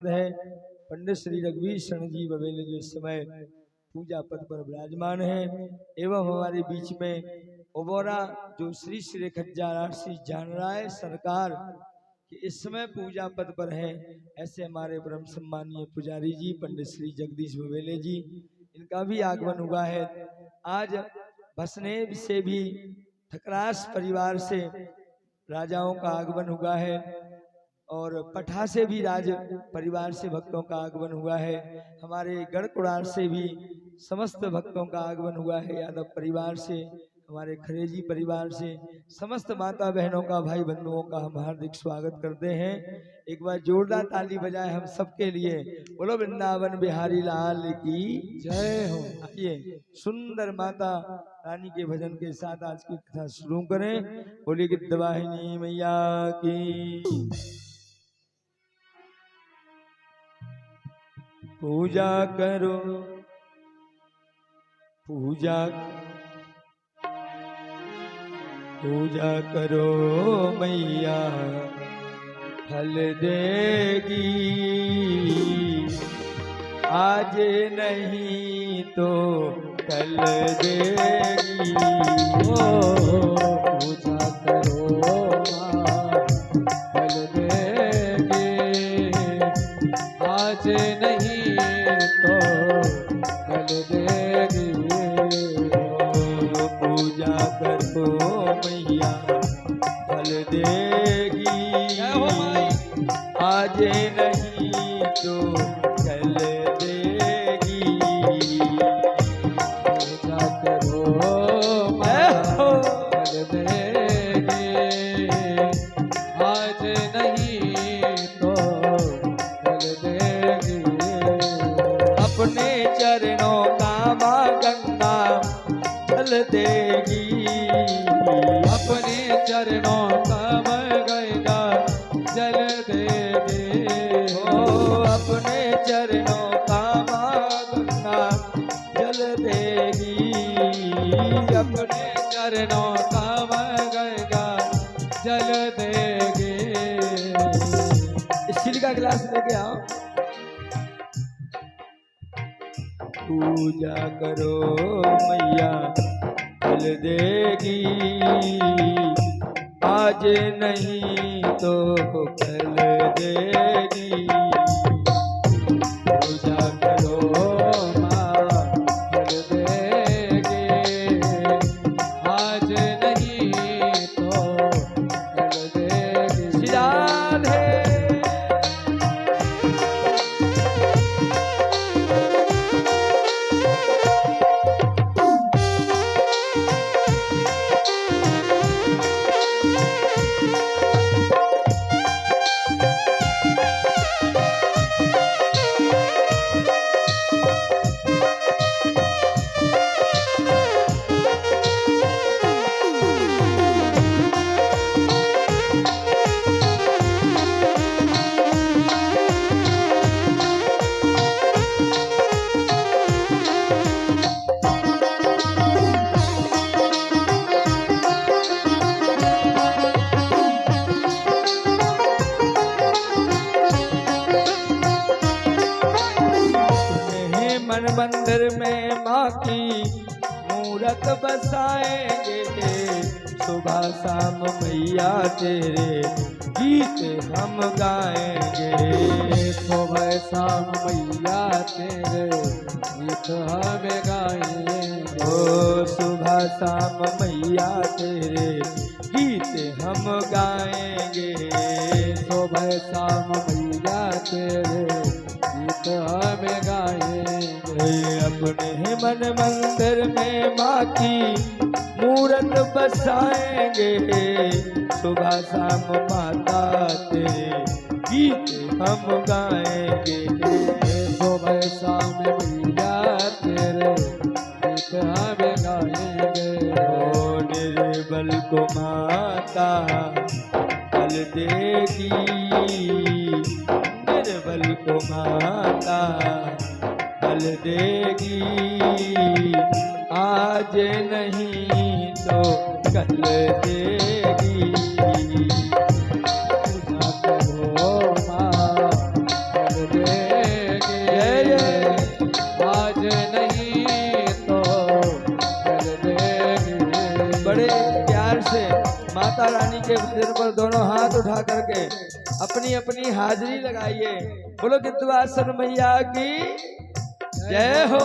है पंडित श्री रघुवीर शरण जी बवेले जो इस समय पूजा पद पर विराजमान है एवं हमारे बीच में ओबोरा जो श्री श्री खज्जारासी जान राय सरकार कि इस समय पूजा पद पर है। ऐसे हमारे परम सम्मानीय पुजारी जी पंडित श्री जगदीश बवेले जी, इनका भी आगमन हुआ है। आज भसनेव से भी ठकरास परिवार से राजाओं का आगमन हुआ है और पठा से भी राज परिवार से भक्तों का आगमन हुआ है। हमारे गढ़कुड़ार से भी समस्त भक्तों का आगमन हुआ है। यादव परिवार से, हमारे खरेजी परिवार से, समस्त माता बहनों का, भाई बंधुओं का हम हार्दिक स्वागत करते हैं। एक बार जोरदार ताली बजाए हम सबके लिए। बोलो वृंदावन बिहारी लाल की जय हो। आइए सुंदर माता रानी के भजन के साथ आज की कथा शुरू करें। बोली गिद्धवाहिनी मैया की। पूजा करो पूजा करो मैया फल देगी, आज नहीं तो कल देगी। पूजा करो फल देगी, आज नहीं तो कल देगी। पूजा करो मैया फल देगी, आज नहीं तो कल देगी। पूजा करो फल देगी, आज नहीं तो कल देगी। अपने चरणों का माँ गंगा जल देगी, अपने चरणों का गंगा जल देगी। ओ अपने चरणों का माँ गंगा जल देगी, अपने चरणों का गंगा जल देगी। स्टील का गिलास लेके आओ। पूजा करो मैया फल देगी, आज नहीं तो कल देगी। पूजा करो माँ फल देगी, आज नहीं तो कल देगी। श्री राधे। मन मंदिर में माँ की मूरत बसाएंगे, सुबह शाम मैया तेरे गीत हम गाएंगे। सुबह शाम मैया तेरे गीत हम गाएंगे। ओ सुबह शाम मैया तेरे गीत हम गाएंगे। सुबह शाम मैया तेरे गीत हम गाएंगे। अपने मन मंदिर में माँ की मूरत बसाएंगे, सुबह शाम माता तेरे गीत हम गाएंगे। सुबह शाम मैया तेरे गीत हम गाएंगे। ओ निर्बल को माता फल देगी, निर्बल को माता फल देगी, आज नहीं तो कल देगी। पूजा करो माँ फल माता रानी के भजन पर दोनों हाथ उठा करके अपनी अपनी हाजिरी लगाइए। बोलो गिद्धवासन मैया की जय हो।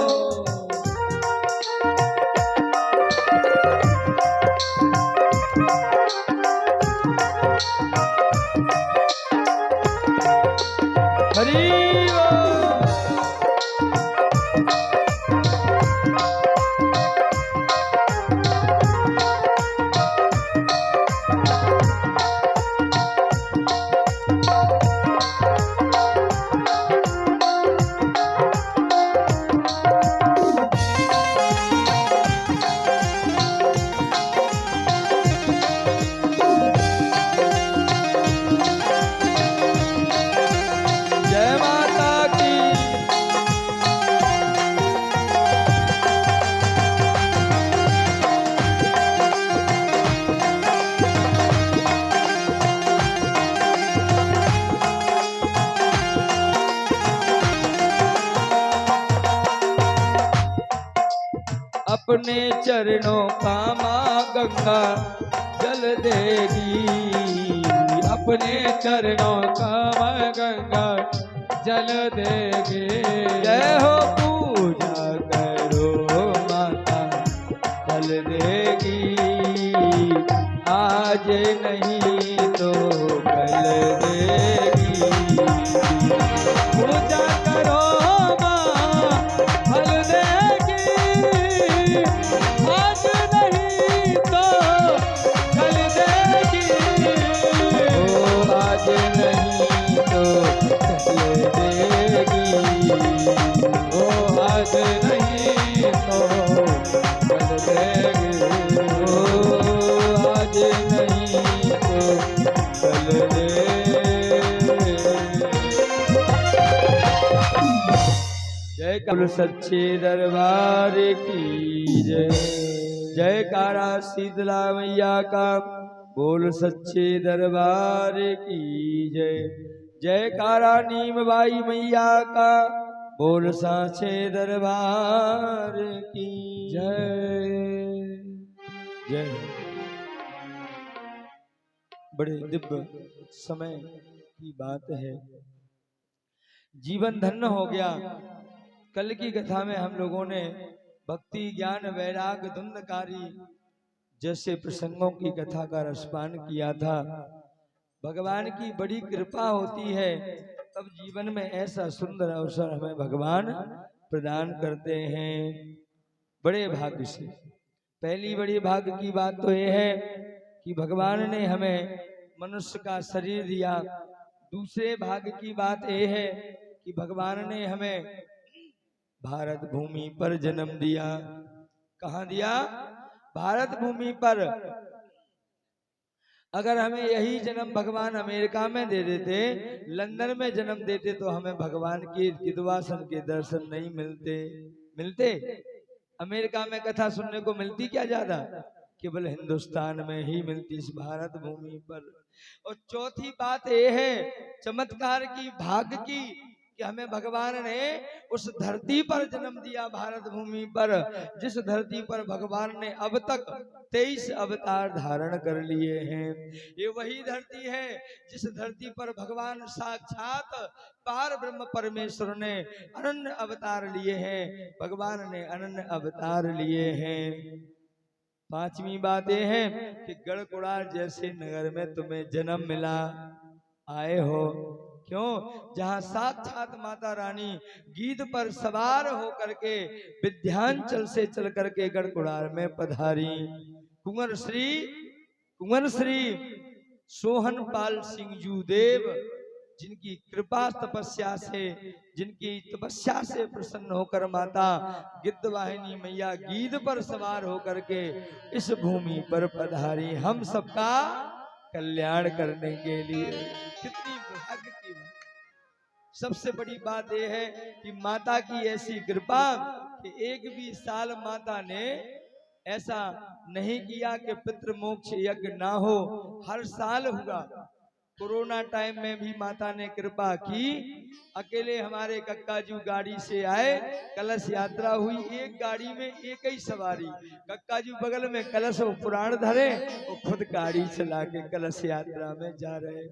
हरि अपने चरणों का माँ गंगा जल देगी। अपने चरणों का माँ गंगा जल देगी। जय हो पूजा करो माता जल देगी। आज नहीं तो कल देगी। पूजा करो माँ फल देगी। आज नहीं तो कल देगी। ओ आज नहीं तो कल देगी। ओ आज नहीं तो कल देगी। ओ आज नहीं तो कल देगी। जय बोल सच्चे दरबार की जय। जयकारा शीतला मैया का बोल सच्चे दरबार की जय। जयकारा नीम बाई मैया का बोल साचे दरबार की जय। जय। बड़े दिव्य समय की बात है, जीवन धन्य हो गया। कल की कथा में हम लोगों ने भक्ति ज्ञान वैराग धुंधकारी जैसे प्रसंगों की कथा का रसपान किया था। भगवान की बड़ी कृपा होती है तब जीवन में ऐसा सुंदर अवसर हमें भगवान प्रदान करते हैं, बड़े भाग्य से। पहली बड़ी भाग्य की बात तो यह है कि भगवान ने हमें मनुष्य का शरीर दिया। दूसरे भाग्य की बात यह है कि भगवान ने हमें भारत भूमि पर जन्म दिया। कहाँ दिया? भारत भूमि पर। अगर हमें यही जन्म भगवान अमेरिका में दे देते, लंदन में जन्म देते, तो हमें भगवान के गिद्धवासन के दर्शन नहीं मिलते। अमेरिका में कथा सुनने को मिलती क्या ज्यादा? केवल हिंदुस्तान में ही मिलती, इस भारत भूमि पर। और चौथी बात यह है चमत्कार की, भाग्य की, कि हमें भगवान ने उस धरती पर जन्म दिया, भारत भूमि पर, जिस धरती पर भगवान ने अब तक 23 अवतार धारण कर लिए हैं। ये वही धरती है जिस धरती पर भगवान साक्षात पार ब्रह्म परमेश्वर ने अनन्य अवतार लिए हैं। भगवान ने अनन्य अवतार लिए हैं। पांचवी बात यह है कि गढ़कुड़ार जैसे नगर में तुम्हें जन्म मिला, आए हो। क्यों? जहां साक्षात माता रानी गीध पर सवार होकर के विंध्याचल से चल करके गढ़कुड़ार में पधारी। कुंवर श्री सोहनपाल सिंह जू देव, जिनकी कृपा तपस्या से, जिनकी तपस्या से प्रसन्न होकर माता गिद्धवाहिनी मैया गीध पर सवार होकर के इस भूमि पर पधारी, हम सबका कल्याण करने के लिए। कितनी भाग्य की बात। सबसे बड़ी बात यह है कि माता की ऐसी कृपा कि एक भी साल माता ने ऐसा नहीं किया कि पितृ मोक्ष यज्ञ ना हो, हर साल हुआ। कोरोना टाइम में भी माता ने कृपा की अकेले हमारे कक्काजू गाड़ी से आए, कलश यात्रा हुई, एक गाड़ी में एक ही सवारी। कक्काजू बगल में कलश वो पुराण धरे, वो खुद गाड़ी चला के कलश यात्रा में जा रहे।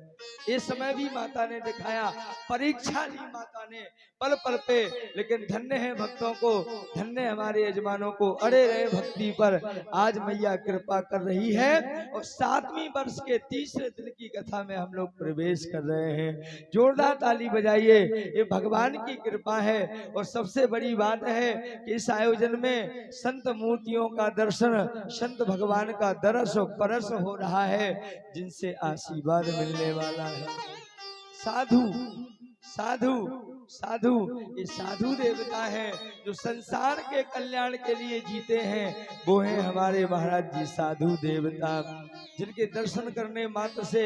इस समय भी माता ने दिखाया, परीक्षा ली माता ने पल पल पे, लेकिन धन्य है भक्तों को, धन्य हमारे यजमानों को, अड़े रहे भक्ति पर। आज मैया कृपा कर रही है और 7वीं वर्ष के 3रे दिन की कथा में हम लोग प्रवेश कर रहे हैं। जोरदार ताली बजाइए, ये भगवान की कृपा है। और सबसे बड़ी बात है कि इस आयोजन में संत मूर्तियों का दर्शन, संत भगवान का दरस और परस हो रहा है, जिनसे आशीर्वाद मिलने वाला है। साधु साधु साधु, ये साधु देवता है जो संसार के कल्याण के लिए जीते हैं, वो हैं हमारे महाराज जी साधु देवता, जिनके दर्शन करने मात्र से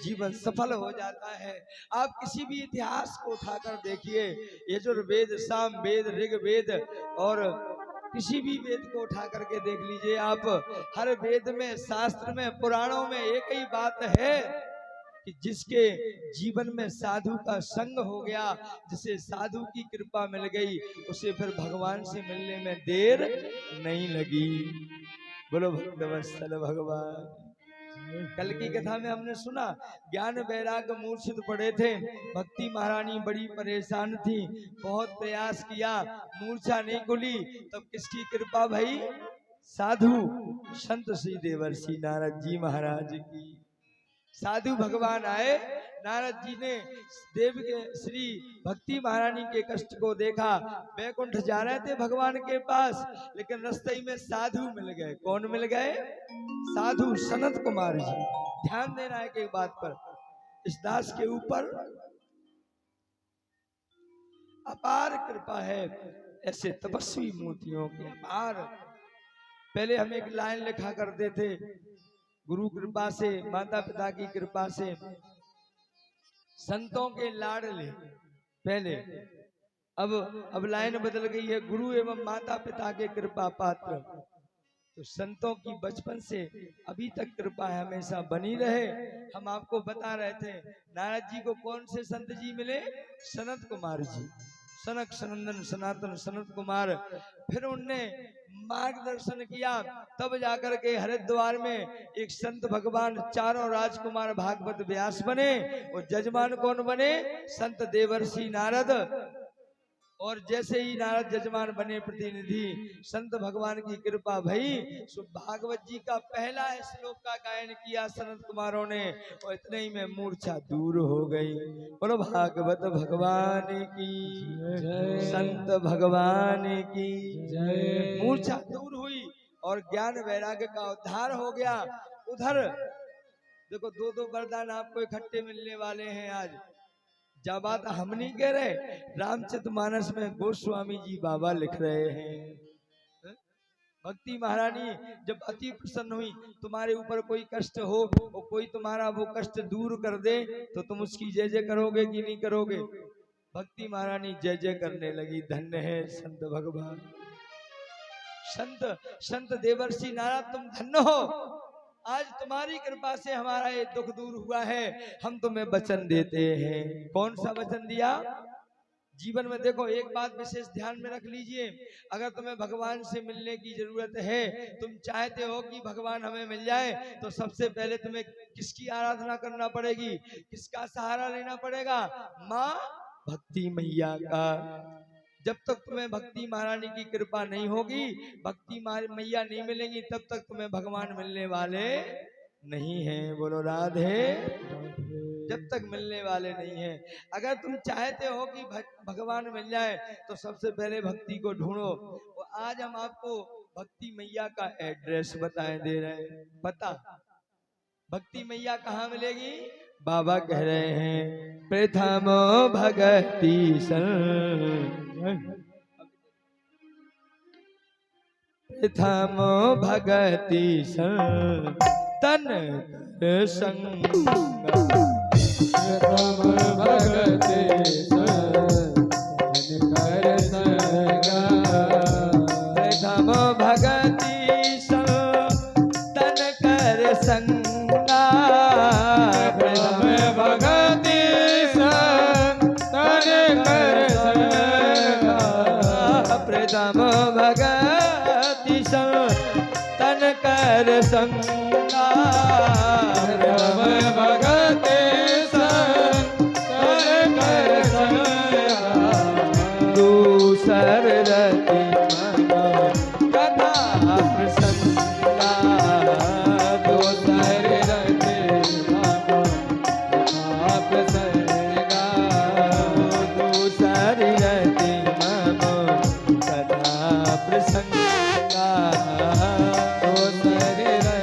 जीवन सफल हो जाता है। आप किसी भी इतिहास को उठाकर देखिए, यजुर्वेद, सामवेद, ऋग्वेद और किसी भी वेद को उठा करके देख लीजिए आप, हर वेद में, शास्त्र में, पुराणों में एक ही बात है कि जिसके जीवन में साधु का संग हो गया, जिसे साधु की कृपा मिल गई, उसे फिर भगवान से मिलने में देर नहीं लगी। बोलो भक्तवत्सल भगवान। कल की कथा में हमने सुना, ज्ञान वैराग्य मूर्छित पड़े थे, भक्ति महारानी बड़ी परेशान थी, बहुत प्रयास किया, मूर्छा नहीं खुली, तब किसकी कृपा भई? साधु संत श्री देवर्षि नारद जी महाराज की। साधु भगवान आए, नारद जी ने देव के श्री भक्ति महारानी के कष्ट को देखा, वैकुंठ जा रहे थे भगवान के पास, लेकिन रास्ते में साधु मिल गए। कौन मिल गए? साधु सनत कुमार जी। ध्यान देना है कि एक बात पर, इस दास के ऊपर अपार कृपा है, ऐसे तपस्वी मूर्तियों की अपार। पहले हम एक लाइन लिखा करते थे, गुरु कृपा से, माता पिता की कृपा से, संतों के लाडले पहले, अब लाइन बदल गई है, गुरु एवं माता पिता के कृपा पात्र। तो संतों की बचपन से अभी तक कृपा हमेशा बनी रहे। हम आपको बता रहे थे, नारद जी को कौन से संत जी मिले? सनत कुमार जी, सनक सनंदन सनातन सनत कुमार। फिर उनने मार्गदर्शन किया, तब जाकर के हरिद्वार में एक संत भगवान, चारों राजकुमार भागवत व्यास बने, और जजमान कौन बने? संत देवर्षि नारद। और जैसे ही नारद जजमान बने प्रतिनिधि, संत भगवान की कृपा भई, सो भागवत जी का पहला श्लोक का गायन किया सनत कुमारों ने, और इतने ही में मूर्छा दूर हो गई। बोलो भागवत भगवान की जय, संत भगवान की जय। मूर्छा दूर हुई और ज्ञान वैराग्य का उद्धार हो गया। उधर देखो, 2-2 वरदान आपको इकट्ठे मिलने वाले हैं आज। जब बात हम नहीं कह रहे, रामचरितमानस में गोस्वामी जी बाबा लिख रहे हैं। भक्ति महारानी जब अति प्रसन्न हुई, तुम्हारे ऊपर कोई कष्ट हो और कोई तुम्हारा वो कष्ट दूर कर दे, तो तुम उसकी जय जय करोगे कि नहीं करोगे? भक्ति महारानी जय जय करने लगी। धन्य है संत भगवान, संत देवर्षि नारद, तुम धन्य हो। आज तुम्हारी कृपा से हमारा ये दुख दूर हुआ है। हम तुम्हें वचन देते हैं। कौन सा वचन दिया? जीवन में देखो, एक बात विशेष ध्यान में रख लीजिए, अगर तुम्हें भगवान से मिलने की जरूरत है, तुम चाहते हो कि भगवान हमें मिल जाए, तो सबसे पहले तुम्हें किसकी आराधना करना पड़ेगी? किसका सहारा लेना पड़ेगा? माँ भक्ति मैया का। जब तक तुम्हें भक्ति महारानी की कृपा नहीं होगी, भक्ति मैया नहीं मिलेंगी, तब तक तुम्हें भगवान मिलने वाले नहीं हैं। बोलो राधे। जब तक मिलने वाले नहीं हैं। अगर तुम चाहते हो कि भगवान मिल जाए, तो सबसे पहले भक्ति को ढूंढो। और आज हम आपको भक्ति मैया का एड्रेस बताए दे रहे हैं। बता, भक्ति मैया कहाँ मिलेगी? बाबा कह रहे हैं, प्रथम भगति प्रथम भगति तन संग, प्रथम भगति कर संगा, प्रथम भगति तन कर संगा, प्रथम भगति तन भगति संतन कर संगा राम भगति संतन कर संगा दूसर रति मन कथा प्रसंगा दूसर रति मन कथा प्रसंगा दूसर रति मन कथा प्रसंगा दूसर रति मन कथा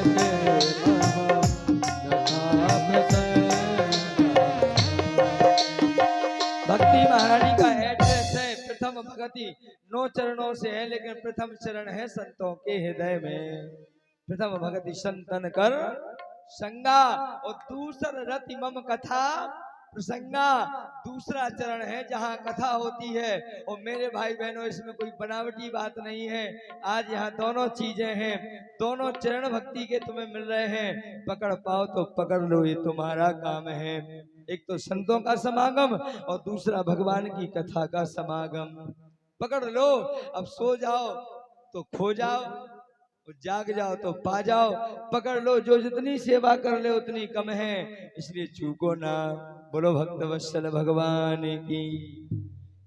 प्रसंगा। भक्ति महारानी का एड्रेस है प्रथम भक्ति 9 चरणों से है, लेकिन प्रथम चरण है संतों के हृदय में। प्रथम भक्ति संतन कर संगा और दूसर रति मम कथा प्रसंगा दूसरा चरण है जहाँ कथा होती है। और मेरे भाई बहनों, इसमें कोई बनावटी बात नहीं है। आज यहाँ दोनों चीजें हैं, दोनों चरण भक्ति के तुम्हें मिल रहे हैं। पकड़ पाओ तो पकड़ लो, ये तुम्हारा काम है। एक तो संतों का समागम और दूसरा भगवान की कथा का समागम। पकड़ लो, अब सो जाओ तो खो जाओ, जाग जाओ तो पा जाओ। पकड़ लो, जो जितनी सेवा कर ले उतनी कम है, इसलिए चूको ना। बोलो भक्त वत्सल भगवान की।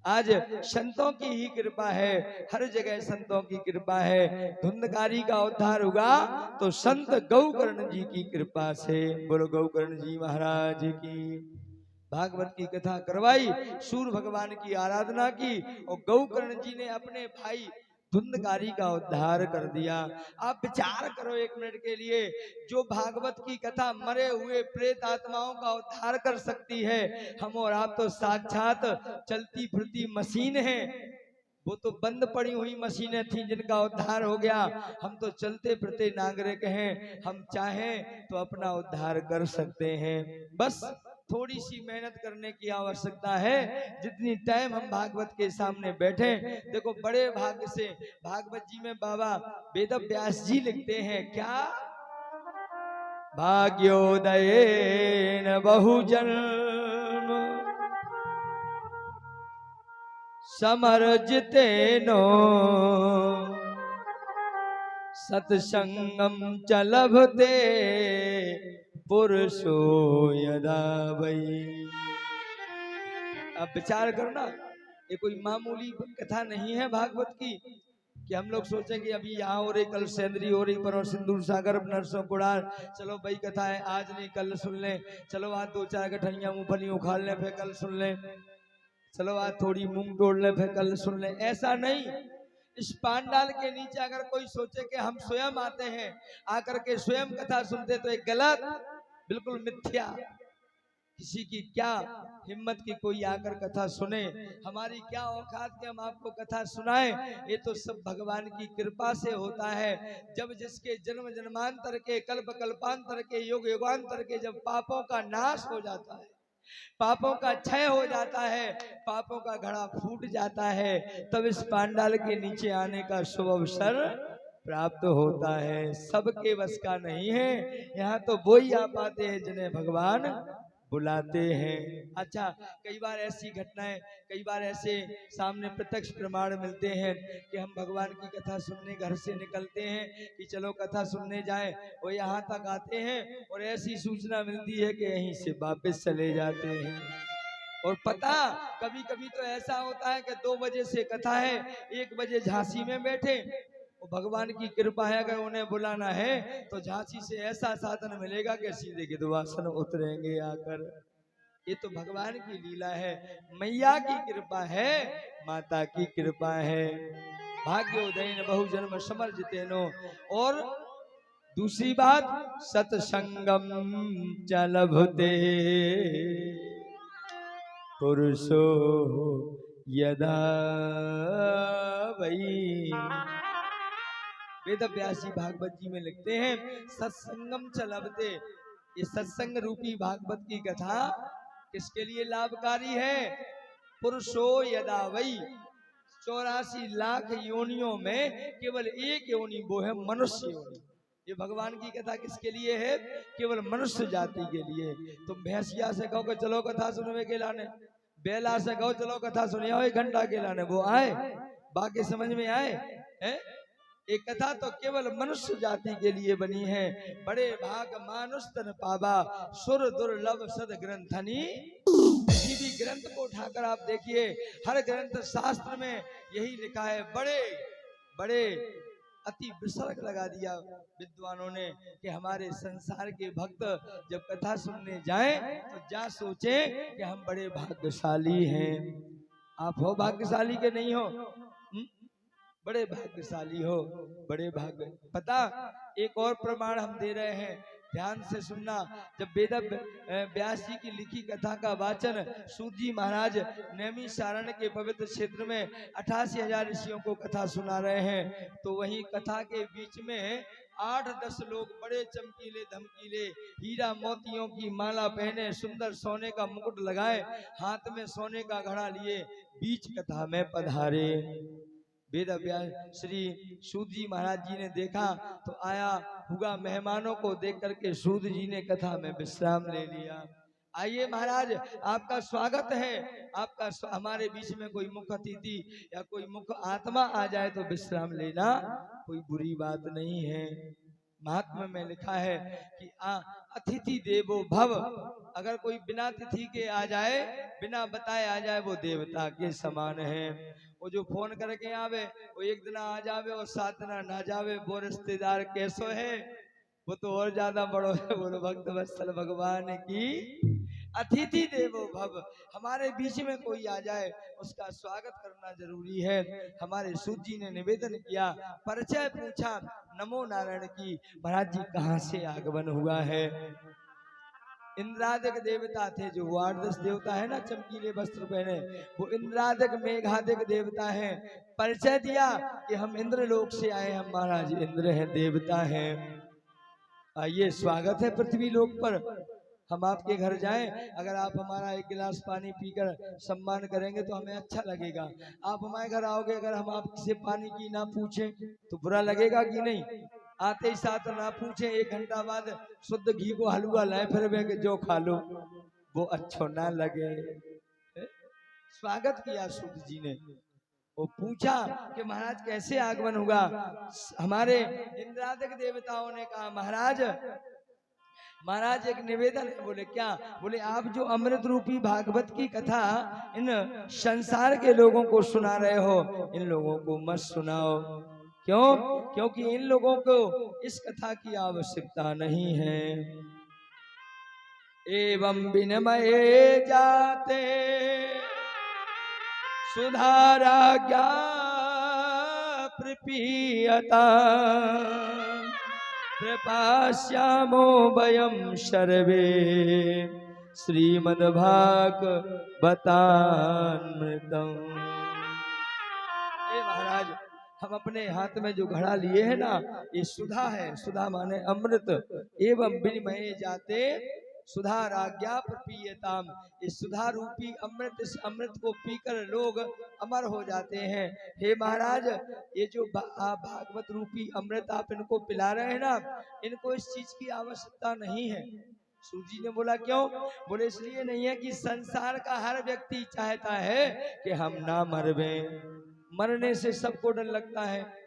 आज संतों की ही कृपा है, हर जगह संतों की कृपा है। धुंधकारी का उद्धार हुआ तो संत गौकर्ण जी की कृपा से। बोलो गौकर्ण जी महाराज की। भागवत की कथा करवाई, सूर्य भगवान की आराधना की और गौकर्ण जी ने अपने भाई धुंधकारी का उद्धार कर दिया। आप विचार करो एक मिनट के लिए, जो भागवत की कथा मरे हुए प्रेत आत्माओं का उद्धार कर सकती है, हम और आप तो साक्षात चलती फिरती मशीन हैं। वो तो बंद पड़ी हुई मशीनें थी जिनका उद्धार हो गया। हम तो चलते फिरते नागरिक हैं, हम चाहें तो अपना उद्धार कर सकते हैं। बस थोड़ी सी मेहनत करने की आवश्यकता है। जितनी टाइम हम भागवत के सामने बैठे, देखो बड़े भाग्य से भागवत जी में बाबा वेद व्यास जी लिखते हैं क्या, भाग्योदयेन बहुजन्म समर्जितेनो सत्संगम च लभते पुरुषो यदा वै। अब विचार करो ना, ये कोई मामूली कथा नहीं है भागवत की कि हम लोग सोचें कि अभी यहाँ हो रही, कल सेंद्री हो रही, पर सिंदूर सागर नरसों कुड़ार, चलो भाई कथा है आज नहीं कल सुन लें, चलो आज 2-4 गठनिया मूंगफली उखाड़ लें फिर कल सुन लें, चलो आज थोड़ी मूंग तोड़ लें फिर कल सुन लें। ऐसा नहीं। इस पांडाल के नीचे अगर कोई सोचे कि हम स्वयं आते हैं, आकर के स्वयं कथा सुनते, तो एक गलत, बिल्कुल मिथ्या। किसी की क्या हिम्मत की कोई आकर कथा सुने, हमारी क्या औकात के हम आपको कथा सुनाएं। ये तो सब भगवान की कृपा से होता है। जब जिसके जन्म जन्मांतर के, कल्प कल्पांतर के, युग युगांतर के जब पापों का नाश हो जाता है, पापों का क्षय हो जाता है, पापों का घड़ा फूट जाता है, तब इस पांडाल के नीचे आने का शुभ अवसर प्राप्त होता है। सबके बस का नहीं है, यहाँ तो वो ही आ पाते हैं जिन्हें भगवान बुलाते हैं। अच्छा, कई बार ऐसी घटनाएं, कई बार ऐसे सामने प्रत्यक्ष प्रमाण मिलते हैं कि हम भगवान की कथा सुनने घर से निकलते हैं कि चलो कथा सुनने जाएं, और यहाँ तक आते हैं और ऐसी सूचना मिलती है कि यहीं से वापस चले जाते हैं। और पता, कभी कभी तो ऐसा होता है कि 2 बजे से कथा है, 1 बजे झांसी में बैठे, और भगवान की कृपा है अगर उन्हें बुलाना है तो झांसी से ऐसा साधन मिलेगा कि सीधे गिद्धवासन उतरेंगे आकर। ये तो भगवान की लीला है, मैया की कृपा है, माता की कृपा है। भाग्योदयन बहुजन्म समर्जितेनो। और दूसरी बात, सत्संगम च लभते पुरुषो यदा वै। वेद व्यास जी भागवत जी में लिखते हैं, सत्संगम च लभते। ये सत्संग रूपी भागवत की कथा किसके लिए लाभकारी है? पुरुषो यदा वै। 84 लाख योनियों में केवल एक योनि, वो है मनुष्य योनि। ये भगवान की कथा किसके लिए है? केवल मनुष्य जाति के लिए। तुम भैंसिया से कहो कि चलो कथा सुनने के लाने, बेला से कहो चलो कथा सुनिए 1 घंटा के लाने, वो आए? बाकी समझ में आए? है। ये कथा तो केवल मनुष्य जाति के लिए बनी है। बड़े भाग मानुष तन पावा, सुर दुर्लभ सद ग्रंथनी। किसी भी ग्रंथ को उठाकर आप देखिए, हर ग्रंथ शास्त्र में यही लिखा है। बड़े बड़े अति विसर्ग लगा दिया विद्वानों ने कि हमारे संसार के भक्त जब कथा सुनने जाएं तो जा सोचें कि हम बड़े भाग्यशाली हैं। आप हो भाग्यशाली के नहीं हो? बड़े भाग्यशाली हो, बड़े भाग्य। पता, एक और प्रमाण हम दे रहे हैं, ध्यान से सुनना। जब वेद व्यास जी की लिखी कथा का वाचन सूत जी महाराज नैमिषारण्य के पवित्र क्षेत्र में 88,000 ऋषियों को कथा सुना रहे हैं, तो वहीं कथा के बीच में 8-10 लोग बड़े चमकीले धमकीले हीरा मोतियों की माला पहने, सुंदर सोने का मुकुट लगाए, हाथ में सोने का घड़ा लिए बीच कथा में पधारे। वेद व्यास श्री सूत जी महाराज जी ने देखा तो आया हुआ मेहमानों को देख करके सूत जी ने कथा में विश्राम ले लिया। आइए महाराज, आपका स्वागत है। आपका हमारे बीच में कोई मुख्य अतिथि या कोई मुख्य आत्मा आ जाए तो विश्राम लेना कोई बुरी बात नहीं है। महात्मा में लिखा है कि अतिथि देवो भव। अगर कोई बिना तिथि के आ जाए, बिना बताए आ जाए, वो देवता के समान है। वो जो फोन करके आवे, वो एक दिन आ जावे और 7 दिन ना जावे, वो रिश्तेदार कैसो है, वो तो और ज्यादा बड़ो है। बोलो भक्त वत्सल भगवान की। अतिथि देवो भव। हमारे बीच में कोई आ जाए उसका स्वागत करना जरूरी है। हमारे सूत जी ने निवेदन किया, परिचय पूछा नमो नारायण की। महाराज जी कहाँ से आगमन हुआ है? इंद्रादिक देवता थे, जो 8-10 देवता है ना चमकीले वस्त्र पहने, वो इंद्रादिक मेघादिक देवता हैं। परिचय दिया कि हम इंद्रलोक से आए, हम महाराज इंद्र हैं, देवता हैं। आइए, स्वागत है पृथ्वी लोक पर। हम आपके घर जाएं, अगर आप हमारा एक गिलास पानी पीकर सम्मान करेंगे तो हमें अच्छा लगेगा। आप हमारे घर आओगे, अगर हम आपसे पानी की ना पूछें तो बुरा लगेगा कि नहीं? आते ही साथ ना पूछे, 1 घंटा बाद शुद्ध घी को हलवा लाए फिर के जो खा लो, वो अच्छो ना लगे। स्वागत किया सूत जी ने। वो पूछा कि महाराज कैसे आगमन हुआ? हमारे इंद्रादिक देवताओं ने कहा, महाराज एक निवेदन है। बोले क्या? बोले आप जो अमृत रूपी भागवत की कथा इन संसार के लोगों को सुना रहे हो, इन लोगों को मत सुनाओ। क्यों? क्योंकि इन लोगों को इस कथा की आवश्यकता नहीं है। एवं विनमये जाते सुधारा ज्ञा प्रपीयता प्रपास्यामो वयं सर्वे श्रीमद्भागवतामृतम्। महाराज, हम अपने हाथ में जो घड़ा लिए हैं ना, ये सुधा है। सुधा माने अमृत। एवं विनिमय जाते सुधा राज्ञा प्रपीयताम। इस सुधा रूपी अमृत, इस अमृत को पीकर लोग अमर हो जाते हैं। हे महाराज, ये जो भागवत रूपी अमृत आप इनको पिला रहे हैं ना, इनको इस चीज की आवश्यकता नहीं है। सूत जी ने बोला क्यों? बोले इसलिए नहीं है कि संसार का हर व्यक्ति चाहता है कि हम ना मरवे। मरने से सबको डर लगता है।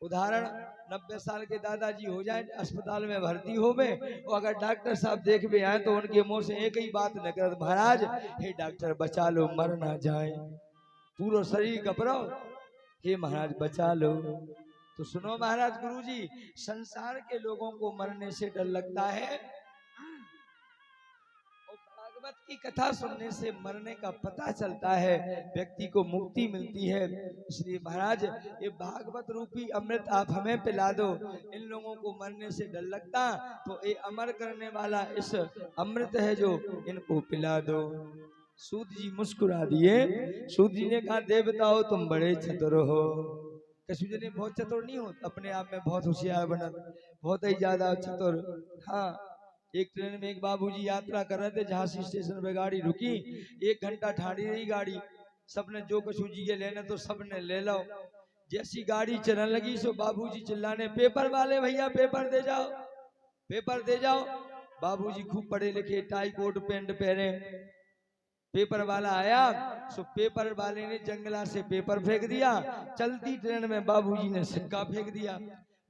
उदाहरण, 90 साल के दादाजी हो जाए, अस्पताल में भर्ती हो गए, और अगर डॉक्टर साहब देख भी आए तो उनके मुंह से एक ही बात निकल, महाराज हे डॉक्टर बचा लो, मर ना जाए। पूरा शरीर घबराओ, हे महाराज बचा लो। तो सुनो महाराज, गुरुजी, संसार के लोगों को मरने से डर लगता है, भागवत की कथा सुनने से मरने का पता चलता है, व्यक्ति को मुक्ति मिलती है। इसलिए महाराज, ये भागवत रूपी अमृत आप हमें पिला दो। इन लोगों को मरने से डर लगता, तो ये अमर करने वाला इस अमृत है जो, इनको पिला दो। सूत जी मुस्कुरा दिए। सूत जी ने कहा, देवताओं तुम बड़े चतुर हो। कश्मीर ने बहुत चतुर नहीं हो, अपने आप में बहुत होशियार बना, बहुत ही ज्यादा चतुर। हाँ, एक ट्रेन में एक बाबूजी यात्रा कर रहे थे, झांसी स्टेशन पे गाड़ी रुकी, 1 घंटा ठाड़ी रही गाड़ी। सबने जो कछु जी के लेना तो सबने ले लो। जैसी गाड़ी चलने लगी सो बाबूजी चिल्लाने, पेपर वाले भैया पेपर दे जाओ, पेपर दे जाओ। बाबूजी खूब पढ़े लिखे, टाई कोट पैंट पहने, पेपर वाला आया, सो पेपर वाले ने जंगला से पेपर फेंक दिया। चलती ट्रेन में बाबूजी ने सिक्का फेंक दिया।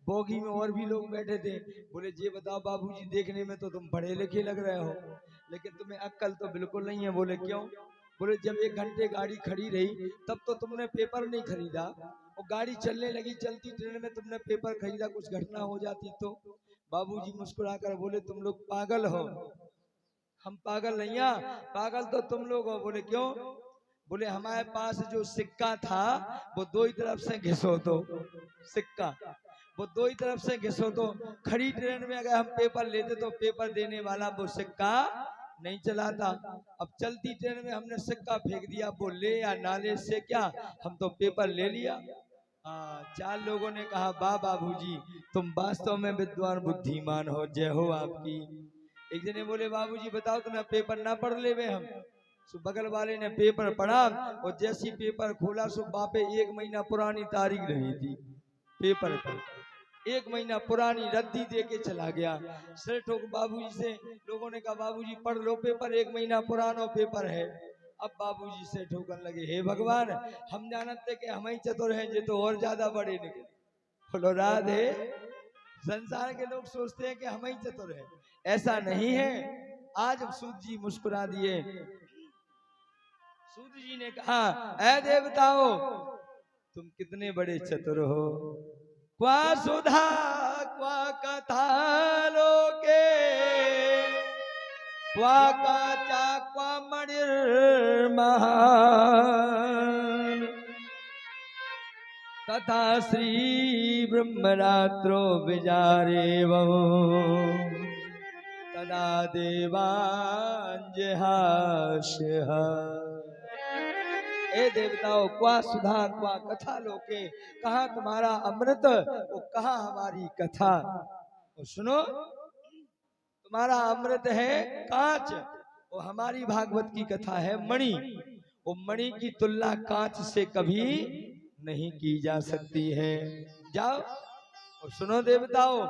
बोगी में और भी लोग बैठे थे। बोले ये बताओ बाबूजी, देखने में तो तुम पढ़े लिखे लग रहे हो, लेकिन तुम्हें अक्ल तो बिल्कुल नहीं है। बोले क्यों? बोले जब 1 घंटे गाड़ी खड़ी रही तब तो तुमने पेपर नहीं खरीदा, और गाड़ी चलने लगी चलती ट्रेन में तुमने पेपर खरीदा, कुछ घटना हो जाती तो। बाबूजी मुस्कुराकर बोले तुम लोग पागल हो। हम पागल नहीं हैं, पागल तो तुम लोग हो। बोले क्यों? बोले हमारे पास जो सिक्का था वो 2 ही तरफ से घिसो तो सिक्का, वो 2 ही तरफ से घिसो तो खड़ी ट्रेन में अगर हम पेपर लेते तो पेपर देने वाला वो सिक्का नहीं चलाता। अब चलती ट्रेन में हमने सिक्का फेंक दिया, वो ले या ना ले से क्या, हम तो पेपर ले लिया। 4 लोगों ने कहा वाह बाबूजी, तुम वास्तव में विद्वान बुद्धिमान हो, जय हो आपकी। एक जने बोले बाबूजी बताओ तुम्हें पेपर ना पढ़ ले हम। सो बगल वाले ने पेपर पढ़ा, और जैसी पेपर खोला सो बापे 1 महीना पुरानी तारीख रही थी पेपर पर। 1 महीना पुरानी रद्दी दे के चला गया। सिर ठोक बाबूजी से लोगों ने कहा बाबूजी पढ़ लो पेपर, 1 महीना पुराना पेपर है। अब बाबूजी से ठोकन लगे, हे भगवान, हम जानते कि हम ही चतुर हैं, ये तो और ज्यादा बड़े निकले। बोलो राधे। संसार के लोग सोचते हैं कि हम ही चतुर हैं, ऐसा नहीं है। आज सूत जी मुस्कुरा दिए। सूत जी ने कहा ऐ देवताओ, तुम कितने बड़े चतुर हो। क्वा सुधा क्वा कथा लोके, क्वा काचा क्वा मणिर्महान, तथा श्री ब्रह्मरात्रो विजारेव तदा देवांजहास्यः। ए देवताओं, क्वा सुधा क्वा कथा लोके, कहाँ तुम्हारा अमृत और कहाँ हमारी कथा। और सुनो, तुम्हारा अमृत है कांच और हमारी भागवत की कथा है मणि। वो मणि की तुलना कांच से कभी नहीं की जा सकती है। जाओ और सुनो देवताओं,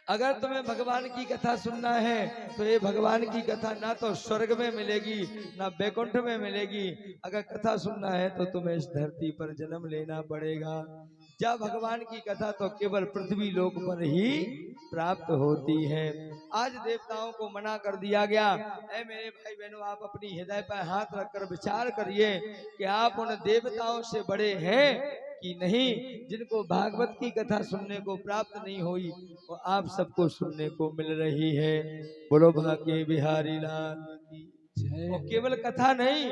अगर तुम्हें भगवान की कथा सुनना है तो ये भगवान की कथा ना तो स्वर्ग में मिलेगी ना बैकुंठ में मिलेगी। अगर कथा सुनना है तो तुम्हें इस धरती पर जन्म लेना पड़ेगा। जब भगवान की कथा तो केवल पृथ्वी लोक पर ही प्राप्त होती है। आज देवताओं को मना कर दिया गया। ऐ मेरे भाई बहनों, आप अपनी हृदय पर हाथ रखकर विचार करिए कि आप उन देवताओं से बड़े हैं कि नहीं, जिनको भागवत की कथा सुनने को प्राप्त नहीं हुई वो आप सबको सुनने को मिल रही है। बोलो भाग्य बिहारी लाल की जय। वो केवल कथा नहीं,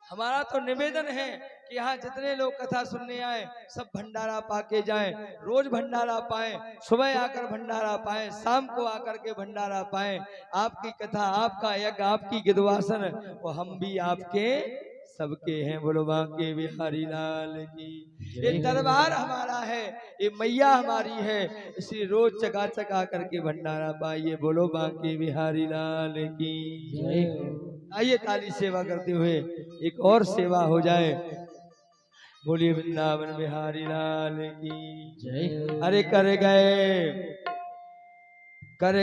हमारा तो निवेदन है कि यहाँ जितने लोग कथा सुनने आए सब भंडारा पाके जाएं। रोज भंडारा पाएं, सुबह आकर भंडारा पाएं, शाम को आकर के भंडारा पाएं। आपकी कथा, आपका यज्ञ, आपकी गिदवासन, और हम भी आपके सबके हैं। बोलो बांके बिहारी लाल की। ये दरबार हमारा है, ये मैया हमारी है, इसलिए रोज चका चका करके भंडारा पाइए। बोलो बांके बिहारी लाल की जय। आइए ताली सेवा करते हुए एक और सेवा हो जाए। बोलिए वृंदावन बिहारी लाल की जय। अरे कर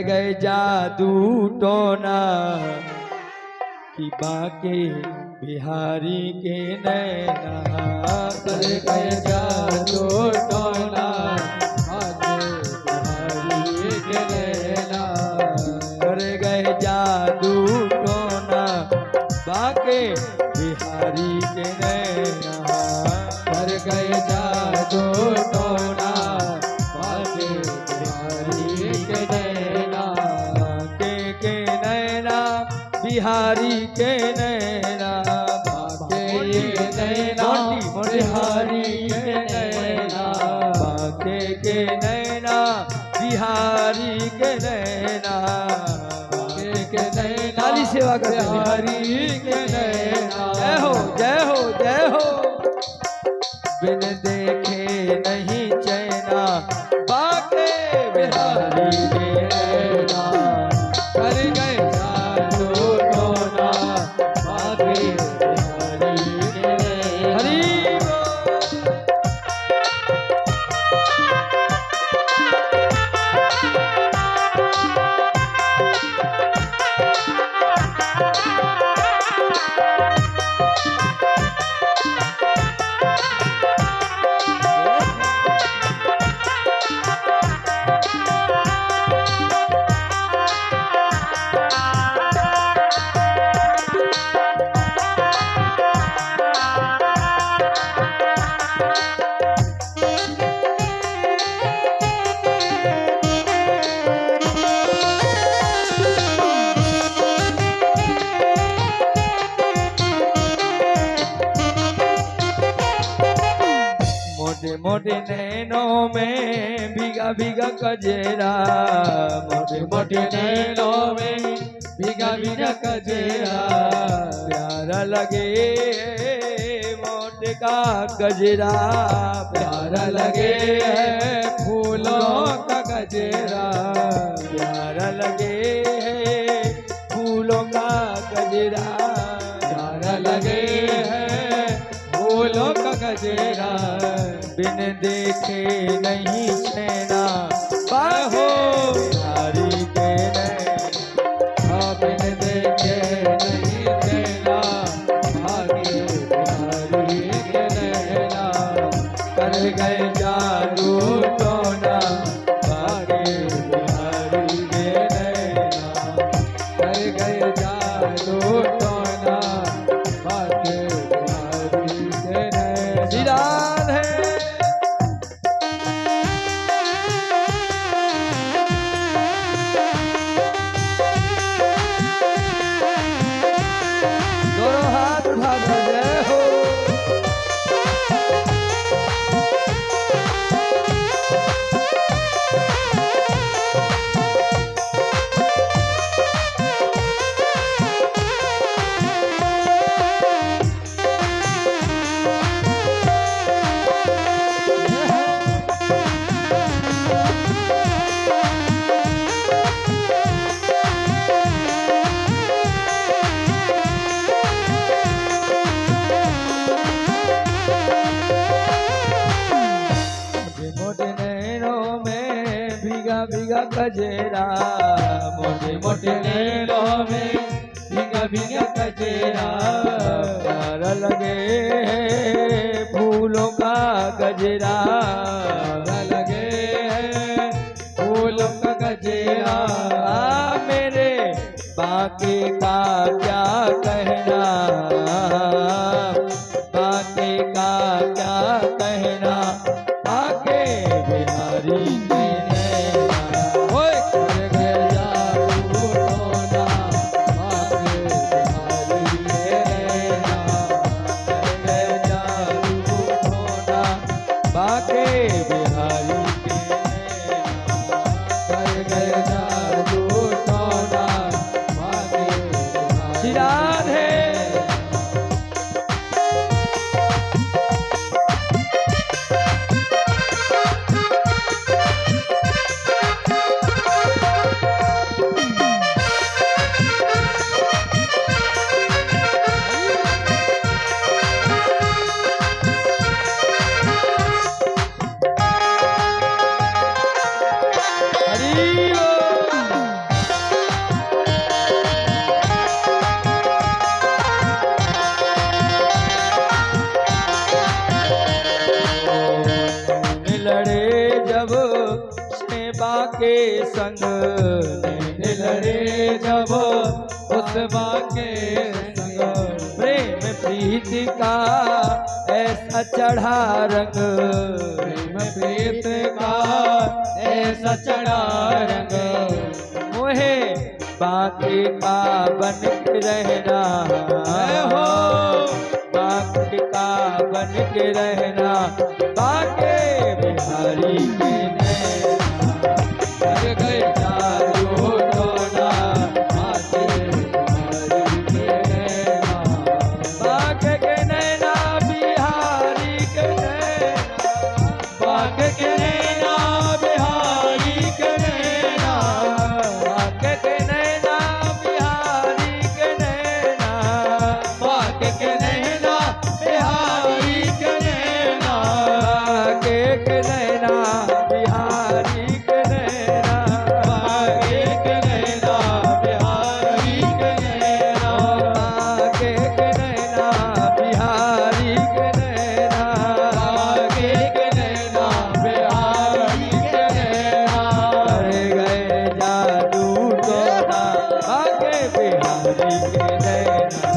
गए जादू टोना कि बाके बिहारी के नैना। कर गए जादू टोना बिहारी के नैना। कर गए जादू टोना बाके बिहारी के नैना। कर गए जादू टोना बाके बिहारी के नैना। के नैना बिहारी के नैना। बाके नैना बिहारी के नैना। के नैना बिहारी के नैना। के नैना ताली सेवा कर बिहारी के नैना। जय हो जय हो जय हो। बिन देखे नहीं चैना बाके बिहारी के नैना। कर गए जादू टोना बाके बिहारी के नैना। हरि बोल। मोटे नैनों में भीगा भीगा कजेरा, मोटे मोटे नैनों में भीगा भीगा कजेरा, प्यारा लगे मोटे का गजरा, प्यारा लगे है फूलों का गजेरा, प्यारा लगे फूलों का गजरा, प्यारा लगे है फूलों का गजेरा, बिन देखे नहीं छेना बाहो बिहारी के नैन, बिन देखे नहीं देना भागे बिहारी के नैना, कर गए जादू टोना भागे बिहारी के नैना, कर गए जादू टोना भागे बिहारी के नैना। श्री राधे। दोनों हाथ उठा दो जय हो। मोटे नैनों में भीगा भीगा कजेरा, मोटे मोटे नैनों में भीगा भीगा कजेरा, प्यारा लगे फूलों का गजरा, प्यारा लगे है फूलों का गजेरा, मेरे बाकी का क्या कहना, बाकी का क्या कहना, आके बिहारी के नैना, ओए कर गए जादू टोना भागे बिहारी के नैना, कर गए जादू टोना बाके बिहारी के नैना, कर गए जादू टोना भागे श्री बिहारी राधे। हरि बोल। लड़े जब सेवा के संग, लड़े जब उस बाके संग, प्रेम प्रीति का ऐसा चढ़ा रंग, प्रेम प्रीत का ऐसा चढ़ा रंग, मोहे बाकी का बन के रहना हो, बाकी का बन के रहना, बाके बिहारी के नैना, कर गए जादू टोना भागे बिहारी के नैना, बाके के नैना बिहारी के नैना, बाके के नैना बिहारी के नैना, बाके के नैना बिहारी के नैना, बाके के नैना बिहारी के नैना, बाके के नैना बिहारी के नैना, बाके के नैना बिहारी के नैना, बाके के नैना बिहारी के नैना, बाके के नैना बिहारी के नैना, कर गए जादू टोना बाके बिहारी के नैना,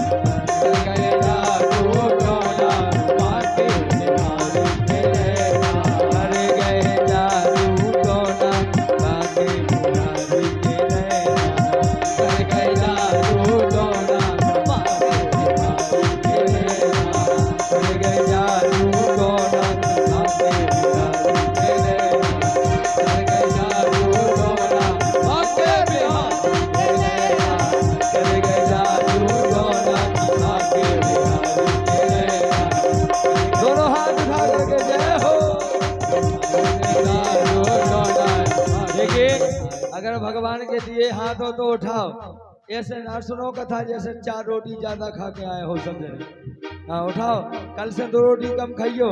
कर गए जादू टोना भागे बिहारी के नैना, कर गए जादू टोना बाके बिहारी के नैना, कर गए जादू टोना भागे बिहारी के नैना, कर गए जादू टोना बाके कहती है हाथों तो उठाओ। ऐसे ना सुनो कथा जैसे 4 रोटी ज्यादा खा के आए हो सब जने। हाँ उठाओ, कल से 2 रोटी कम खाइयो।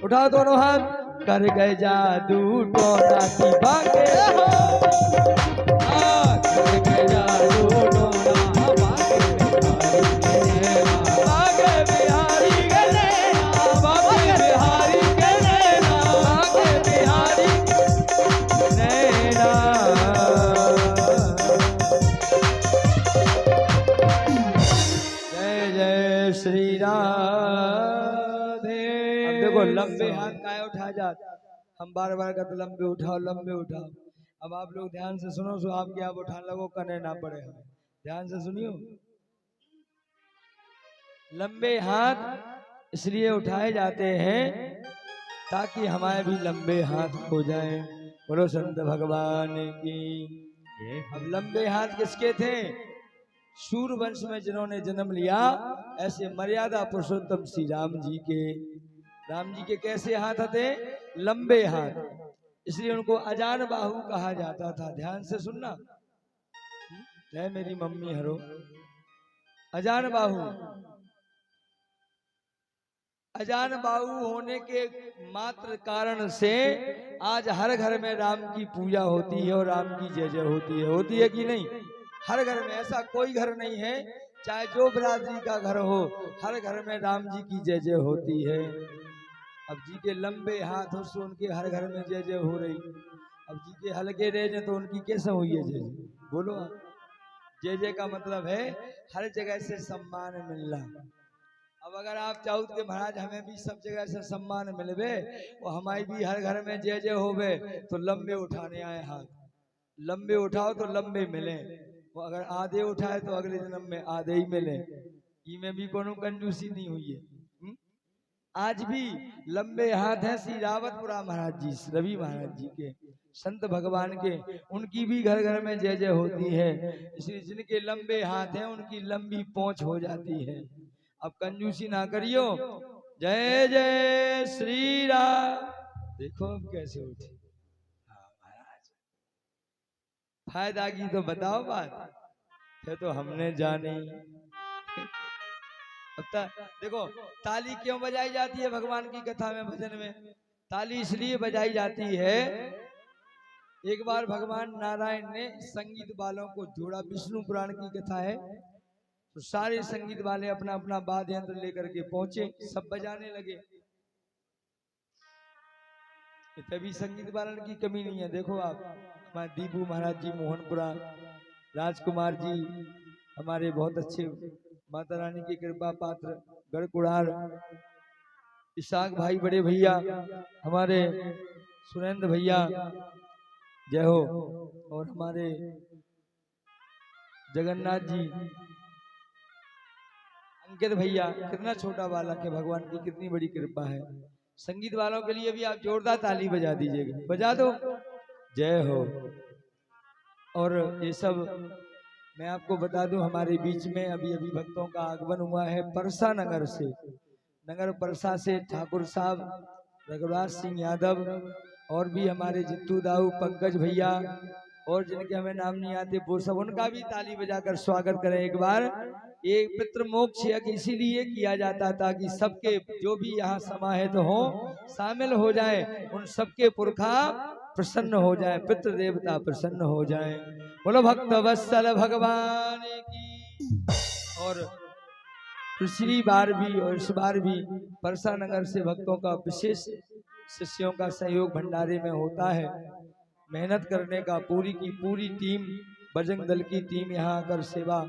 उठाओ दोनों हाथ। कर गए जादू टोना की भागे हो, कर गए जादू टोना भागे बिहारी के नैना, भागे बिहारी के नैना, भागे बिहारी नैना। जय जय श्री राधे। अब देखो लंबे हाथ काहे उठा जात, हम बार बार कहते लंबे उठाओ लंबे उठाओ। अब आप लोग ध्यान से सुनो, सो आपके आप उठाने लगो, करने ना पड़े हमें। ध्यान से सुनियो। लंबे हाथ इसलिए उठाए जाते हैं ताकि हमारे भी लंबे हाथ हो जाएं। बोलो संत भगवान की। अब लंबे हाथ किसके थे? सूर्य वंश में जिन्होंने जन्म लिया, ऐसे मर्यादा पुरुषोत्तम श्री राम जी के। राम जी के कैसे हाथ थे? लंबे हाथ, इसलिए उनको अजान बाहु कहा जाता था। ध्यान से सुनना। जय मेरी मम्मी हरो। अजान बाहु, अजान बाहु होने के मात्र कारण से आज हर घर में राम की पूजा होती है और राम की जय जय होती है। होती है कि नहीं? हर घर में, ऐसा कोई घर नहीं है चाहे जो बिरादरी का घर हो, हर घर में राम जी की जय जय होती है। अब जी के लंबे हाथों से उनके हर घर में जय जय हो रही। अब जी के हल्के रह जाए तो उनकी कैसे हुई है जय जय? बोलो आप। जय जय का मतलब है हर जगह से सम्मान मिलना। अब अगर आप चाहो कि महाराज हमें भी सब जगह से सम्मान मिलवे और हमारी भी हर घर में जय जय होवे, तो लंबे उठाने आए हाथ। लंबे उठाओ तो लंबे मिले, वो अगर आधे उठाए तो अगले जन्म में आधे ही मिले। इनमें भी कोनो कंजूसी नहीं हुई है। आज भी लंबे हाथ हैं श्री रावतपुरा महाराज जी, रवि महाराज जी के, संत भगवान के। उनकी भी घर घर में जय जय होती है। इसलिए जिनके लंबे हाथ हैं उनकी लंबी पहुंच हो जाती है। अब कंजूसी ना करियो। जय जय श्री राम। देखो अब कैसे उठे। हाँ महाराज, फायदा की तो बताओ बात, फिर तो हमने जानी। देखो ताली क्यों बजाई जाती है भगवान की कथा में, भजन में? ताली इसलिए बजाई जाती है, एक बार भगवान नारायण ने संगीत वालों को जोड़ा। विष्णु पुराण की कथा है। तो सारे संगीत वाले अपना अपना वाद्य यंत्र लेकर के पहुंचे, सब बजाने लगे। तभी संगीत वालन की कमी नहीं है। देखो आप, हमारे दीपू महाराज जी मोहनपुरा, राजकुमार जी हमारे बहुत अच्छे, माता रानी की कृपा पात्र गढ़कुड़ार, इसाक भाई बड़े भैया, हमारे सुरेंद्र भैया जय हो, और हमारे जगन्नाथ जी, अंकित भैया, कितना छोटा बालक है, भगवान की कितनी बड़ी कृपा है। संगीत वालों के लिए भी आप जोरदार ताली बजा दीजिएगा, बजा दो। जय हो। और ये सब मैं आपको बता दूं, हमारे बीच में अभी अभी भक्तों का आगमन हुआ है परसा नगर से, नगर परसा से ठाकुर साहब रघुराज सिंह यादव, और भी हमारे जित्तू दाऊ, पंकज भैया, और जिनके हमें नाम नहीं आते वो सब, उनका भी ताली बजाकर स्वागत करें एक बार। ये पितृ मोक्ष यज्ञ इसीलिए किया जाता ताकि सबके जो भी यहाँ समाहित हो, शामिल हो जाए, उन सबके पुरखा प्रसन्न हो जाए, पितृ देवता प्रसन्न हो जाए। बोलो भक्त वत्सल भगवान की। और पिछली बार भी और इस बार भी परसा नगर से भक्तों का विशेष शिष्यों का सहयोग भंडारे में होता है। मेहनत करने का पूरी की पूरी टीम, बजरंग दल की टीम यहाँ आकर सेवा